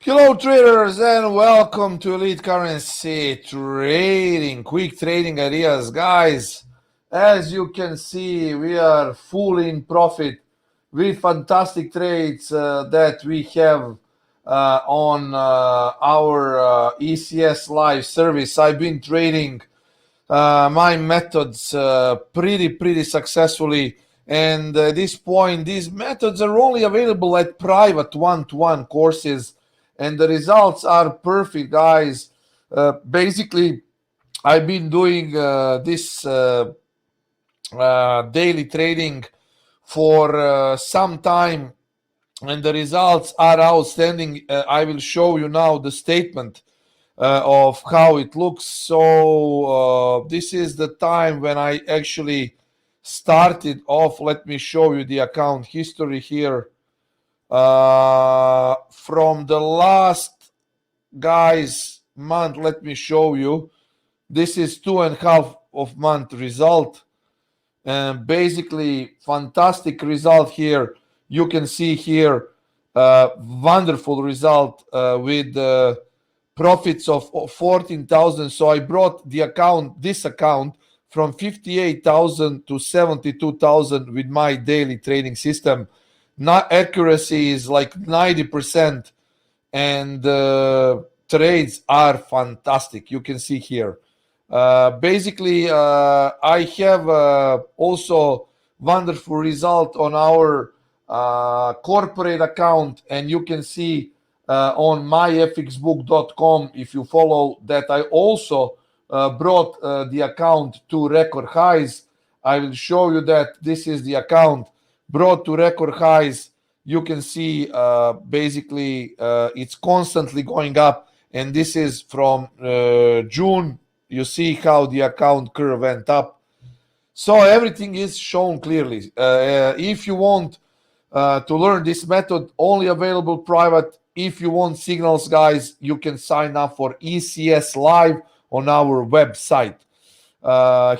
Hello traders and welcome to Elite Currency Trading, quick trading ideas. Guys, as you can see, we are full in profit with fantastic trades that we have on our ECS live service. I've been trading my methods pretty successfully, and at this point these methods are only available at private one-to-one courses, and the results are perfect, guys. Basically, I've been doing this daily trading for some time, and the results are outstanding. I will show you now the statement of how it looks. So this is the time when I actually started off. Let me show you the account history here. From the last, guys, month, let me show you. This is 2.5 of month result, and basically fantastic result here. You can see here wonderful result with profits of 14,000. So I brought this account from 58,000 to 72,000 with my daily trading system. Not accuracy is like 90%, and trades are fantastic. You can see here. Basically, I have also wonderful result on our corporate account, and you can see on myfxbook.com, if you follow that, I also brought the account to record highs. I will show you that this is the account brought to record highs. You can see basically it's constantly going up, and this is from June. You see how the account curve went up. So everything is shown clearly. If you want to learn this method, only available private. If you want signals, guys, you can sign up for ECS Live on our website.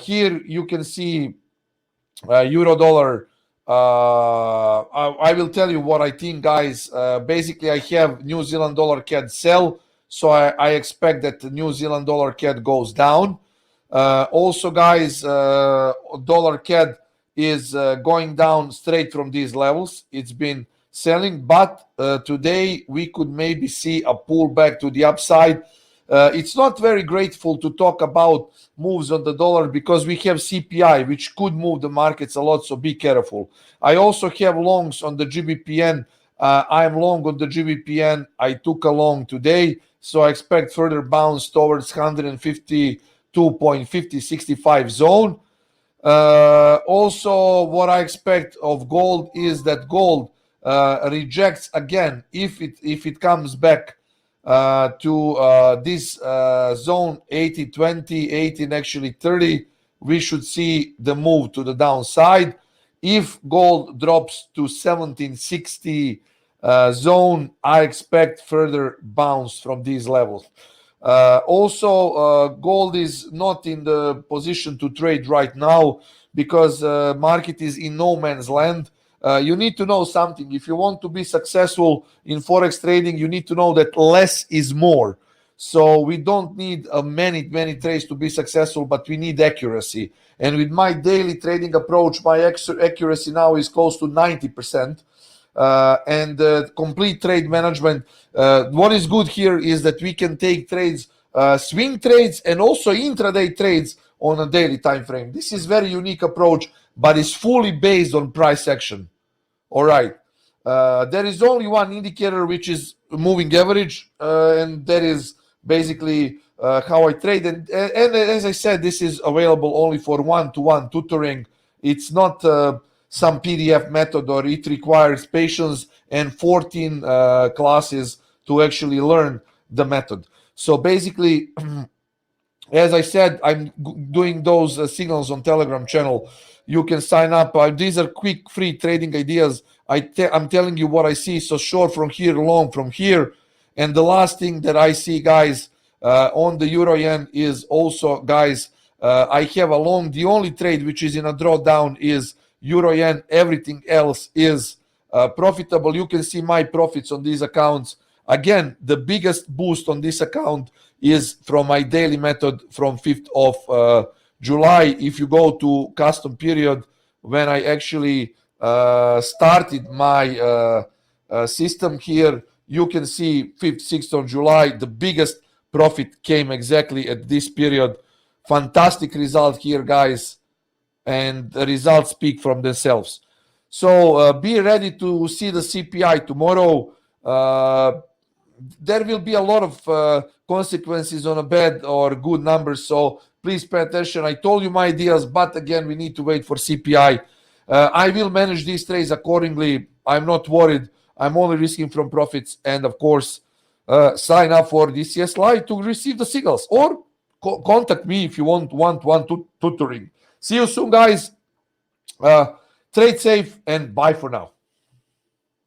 Here you can see euro dollar. I will tell you what I think, guys. Basically, I have New Zealand dollar CAD sell, so I expect that the New Zealand dollar CAD goes down. Also, guys, dollar CAD is going down straight from these levels. It's been selling, but today we could maybe see a pullback to the upside. It's not very grateful to talk about moves on the dollar because we have CPI, which could move the markets a lot, so be careful. I also have longs on the GBPN. I'm long on the GBPN. I took a long today, so I expect further bounce towards 152.5065 zone. Also, what I expect of gold is that gold rejects again. If it comes back to this zone 80-20, 18 actually 30, we should see the move to the downside. If gold drops to 1760 zone, I expect further bounce from these levels. Also, gold is not in the position to trade right now because market is in no man's land. You need to know something. If you want to be successful in forex trading, you need to know that less is more. So we don't need many trades to be successful, but we need accuracy. And with my daily trading approach, my accuracy now is close to 90%. And complete trade management. What is good here is that we can take trades, swing trades, and also intraday trades on a daily time frame. This is very unique approach, but it's fully based on price action. All right. There is only one indicator, which is moving average, and that is basically how I trade. And as I said, this is available only for one-to-one tutoring. It's not some PDF method, or it requires patience and 14 classes to actually learn the method. So basically, as I said, I'm doing those signals on Telegram channel. You can sign up. These are quick, free trading ideas. I'm telling you what I see. So short from here, long from here. And the last thing that I see, guys, on the euro yen is also, guys, I have a long. The only trade which is in a drawdown is euro yen. Everything else is profitable. You can see my profits on these accounts. Again, the biggest boost on this account is from my daily method from 5th of July. If you go to custom period, when I actually started my system here, you can see 5th, 6th of July, the biggest profit came exactly at this period. Fantastic result here, guys, and the results speak from themselves. So be ready to see the CPI tomorrow. There will be a lot of consequences on a bad or good numbers, so please pay attention. I told you my ideas, but again, we need to wait for CPI. I will manage these trades accordingly. I'm not worried. I'm only risking from profits, and of course, sign up for DCS Live to receive the signals, or contact me if you want tutoring. See you soon, guys. Trade safe and bye for now.